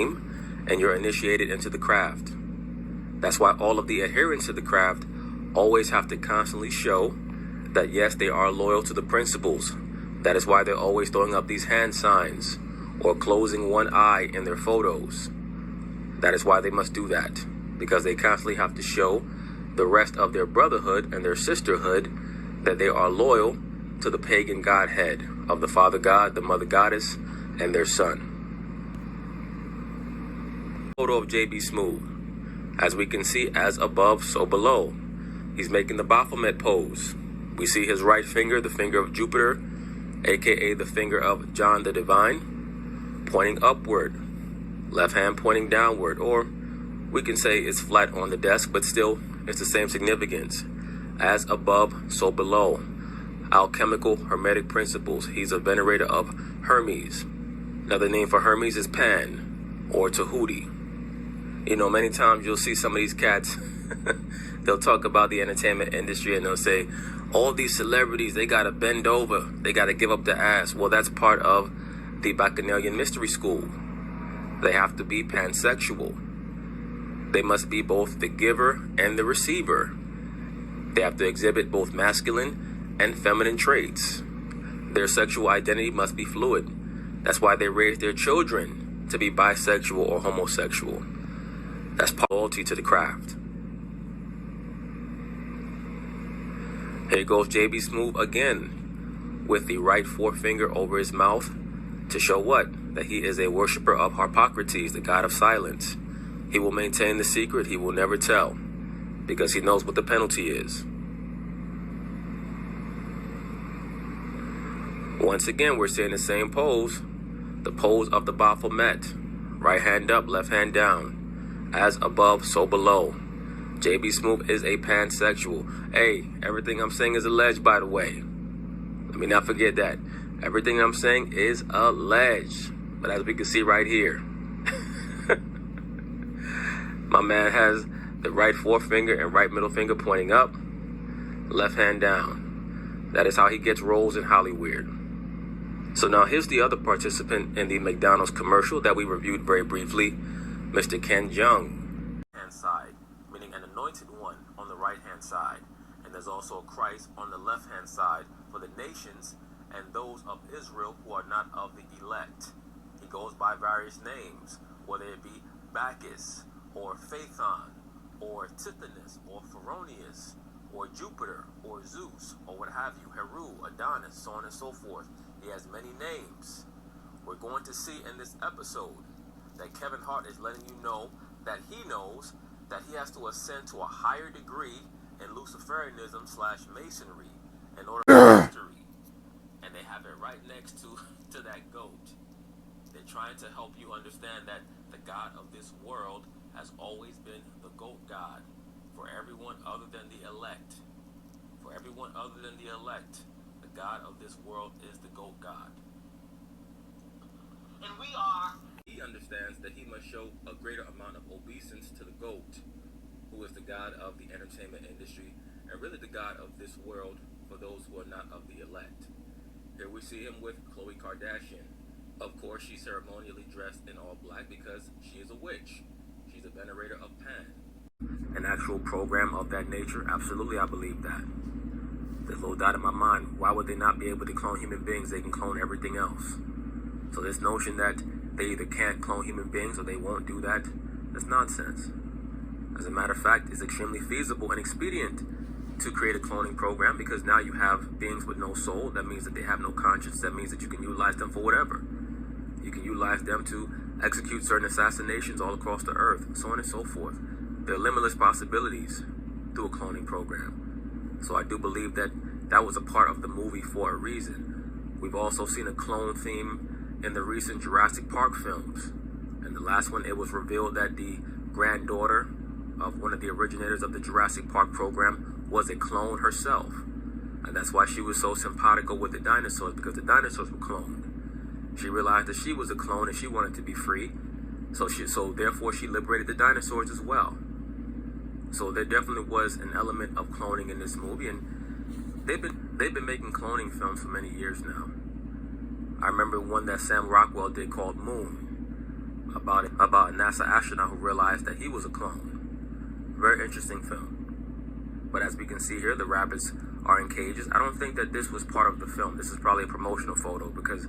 and you're initiated into the craft. That's why all of the adherents to the craft always have to constantly show that yes, they are loyal to the principles. That is why they're always throwing up these hand signs or closing one eye in their photos. That is why they must do that, because they constantly have to show the rest of their brotherhood and their sisterhood that they are loyal to the pagan godhead of the Father God, the Mother Goddess, and their son. Photo of JB Smooth. As we can see, as above, so below. He's making the Baphomet pose. We see his right finger, the finger of Jupiter, aka the finger of John the Divine, pointing upward. Left hand pointing downward, or we can say it's flat on the desk, but still it's the same significance. As above, so below. Alchemical hermetic principles. He's a venerator of Hermes. Another name for Hermes is Pan or Tahuti. You know, many times you'll see some of these cats, they'll talk about the entertainment industry and they'll say, all these celebrities, they gotta bend over, they gotta give up the ass. Well, that's part of the Bacchanalian mystery school. They have to be pansexual. They must be both the giver and the receiver. They have to exhibit both masculine and feminine traits. Their sexual identity must be fluid. That's why they raise their children to be bisexual or homosexual. That's loyalty to the craft. Here goes JB Smooth again with the right forefinger over his mouth to show what? That he is a worshiper of Harpocrates, the god of silence. He will maintain the secret. He will never tell because he knows what the penalty is. Once again, we're seeing the same pose, the pose of the Baphomet. Right hand up, left hand down. As above, so below. JB Smooth is a pansexual. Hey, everything I'm saying is alleged, by the way. Let me not forget that. Everything I'm saying is alleged. But as we can see right here, my man has the right forefinger and right middle finger pointing up, left hand down. That is how he gets roles in Hollywood. So now here's the other participant in the McDonald's commercial that we reviewed very briefly, Mr. Ken Jeong. Hand side, meaning an anointed one on the right hand side. And there's also a Christ on the left hand side for the nations and those of Israel who are not of the elect. He goes by various names, whether it be Bacchus, or Phaethon, or Tithonus, or Phoronius, or Jupiter, or Zeus, or what have you, Heru, Adonis, so on and so forth. He has many names. We're going to see in this episode that Kevin Hart is letting you know that he knows that he has to ascend to a higher degree in Luciferianism / Masonry in order to victory. And they have it right next to that goat. They're trying to help you understand that the God of this world has always been the goat God for everyone other than the elect. For everyone other than the elect, the God of this world is the goat God. And he understands that he must show a greater amount of obeisance to the goat, who is the God of the entertainment industry and really the God of this world for those who are not of the elect. Here we see him with Khloe Kardashian. Of course, she's ceremonially dressed in all black because she is a witch. She's a venerator of Pan. An actual program of that nature? Absolutely, I believe that. There's no doubt in my mind. Why would they not be able to clone human beings? They can clone everything else. So this notion that they either can't clone human beings or they won't do that, that's nonsense. As a matter of fact, it's extremely feasible and expedient to create a cloning program because now you have beings with no soul. That means that they have no conscience. That means that you can utilize them for whatever. You can utilize them to execute certain assassinations all across the earth, so on and so forth. There are limitless possibilities through a cloning program. So I do believe that that was a part of the movie for a reason. We've also seen a clone theme in the recent Jurassic Park films. In the last one, it was revealed that the granddaughter of one of the originators of the Jurassic Park program was a clone herself. And that's why she was so simpatico with the dinosaurs, because the dinosaurs were cloned. She realized that she was a clone and she wanted to be free. So therefore she liberated the dinosaurs as well. So there definitely was an element of cloning in this movie, and they've been making cloning films for many years now. I remember one that Sam Rockwell did called Moon. about a NASA astronaut who realized that he was a clone. Very interesting film. But as we can see here, the rabbits are in cages. I don't think that this was part of the film. This is probably a promotional photo because